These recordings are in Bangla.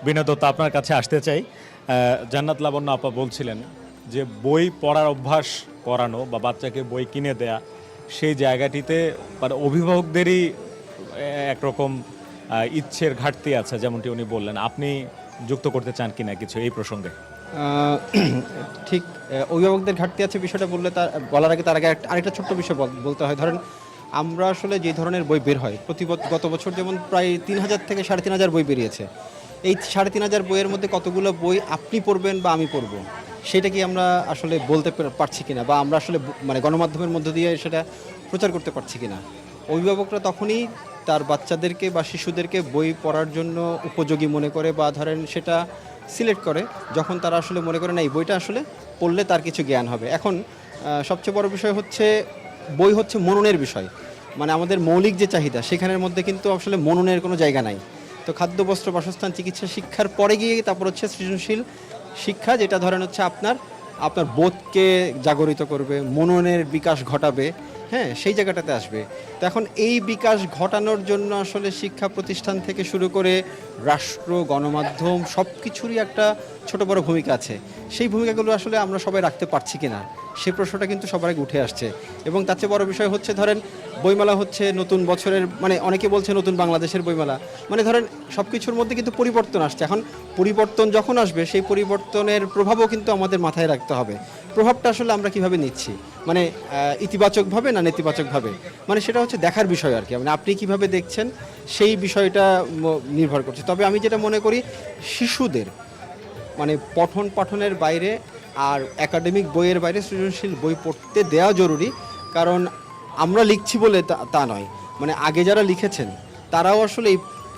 বিনোদত আপনার কাছে আসতে চাই। জান্নাত লাবণ্য আপা বলছিলেন যে বই পড়ার অভ্যাস করানো বা বাচ্চাকে বই কিনে দেয়া, সেই জায়গাটিতে মানে অভিভাবকদেরই একরকম ইচ্ছের ঘাটতি আছে, যেমনটি উনি বললেন। আপনি যুক্ত করতে চান কিনা কিছু এই প্রসঙ্গে? আহ, ঠিক অভিভাবকদের ঘাটতি আছে বিষয়টা বলার আগে তার আগে আরেকটা ছোট্ট বিষয় বলতে হয়। ধরেন আমরা আসলে যে ধরনের বই বের হয় গত বছর যেমন প্রায় 3,000 থেকে 3,500 বই বেরিয়েছে। এই 3,500 বইয়ের মধ্যে কতগুলো বই আপনি পড়বেন বা আমি পড়বো সেটা কি আমরা আসলে বলতে পারছি কিনা, বা আমরা আসলে মানে গণমাধ্যমের মধ্য দিয়ে সেটা প্রচার করতে পারছি কিনা। অভিভাবকরা তখনই তার বাচ্চাদেরকে বা শিশুদেরকে বই পড়ার জন্য উপযোগী মনে করে, বা ধরেন সেটা সিলেক্ট করে যখন তারা আসলে মনে করে না এই বইটা আসলে পড়লে তার কিছু জ্ঞান হবে। এখন সবচেয়ে বড় বিষয় হচ্ছে বই হচ্ছে মননের বিষয়, মানে আমাদের মৌলিক যে চাহিদা সেখানের মধ্যে কিন্তু আসলে মননের কোনো জায়গা নাই। তো খাদ্য, বস্ত্র, বাসস্থান, চিকিৎসা, শিক্ষার পরে গিয়ে তারপর হচ্ছে সৃজনশীল শিক্ষা, যেটা ধরেন হচ্ছে আপনার আপনার বোধকে জাগরিত করবে, মননের বিকাশ ঘটাবে। হ্যাঁ, সেই জায়গাটাতে আসবে। তো এখন এই বিকাশ ঘটানোর জন্য আসলে শিক্ষা প্রতিষ্ঠান থেকে শুরু করে রাষ্ট্র, গণমাধ্যম সব কিছুরই একটা ছোট বড় ভূমিকা আছে। সেই ভূমিকাগুলো আসলে আমরা সবাই রাখতে পারছি কিনা সেই প্রশ্নটা কিন্তু সবার আগে উঠে আসছে। এবং তার চেয়ে বড় বিষয় হচ্ছে ধরেন বইমেলা হচ্ছে নতুন বছরের, মানে অনেকে বলছে নতুন বাংলাদেশের বইমেলা, মানে ধরেন সব কিছুর মধ্যে কিন্তু পরিবর্তন আসছে। এখন পরিবর্তন যখন আসবে সেই পরিবর্তনের প্রভাবও কিন্তু আমাদের মাথায় রাখতে হবে। প্রভাবটা আসলে আমরা কিভাবে নিচ্ছি, মানে ইতিবাচকভাবে না নেতিবাচকভাবে, মানে সেটা হচ্ছে দেখার বিষয় আর কি। মানে আপনি কিভাবে দেখছেন সেই বিষয়টা নির্ভর করছে। তবে আমি যেটা মনে করি শিশুদের মানে পঠন পাঠনের বাইরে আর একাডেমিক বইয়ের বাইরে সৃজনশীল বই পড়তে দেওয়া জরুরি। কারণ আমরা লিখছি বলে তা নয়, মানে আগে যারা লিখেছেন তারাও আসলে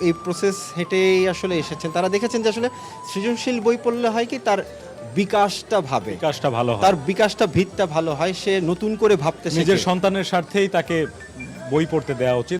এই প্রসেস হেঁটেই আসলে এসেছেন। তারা দেখেছেন যে আসলে সৃজনশীল বই পড়লে হয় কি তার বিকাশটা ভালো হয়, তার বিকাশটা ভিতটা ভালো হয়, সে নতুন করে ভাবতে শেখে। নিজের সন্তানের স্বার্থেই তাকে বই পড়তে দেওয়া উচিত।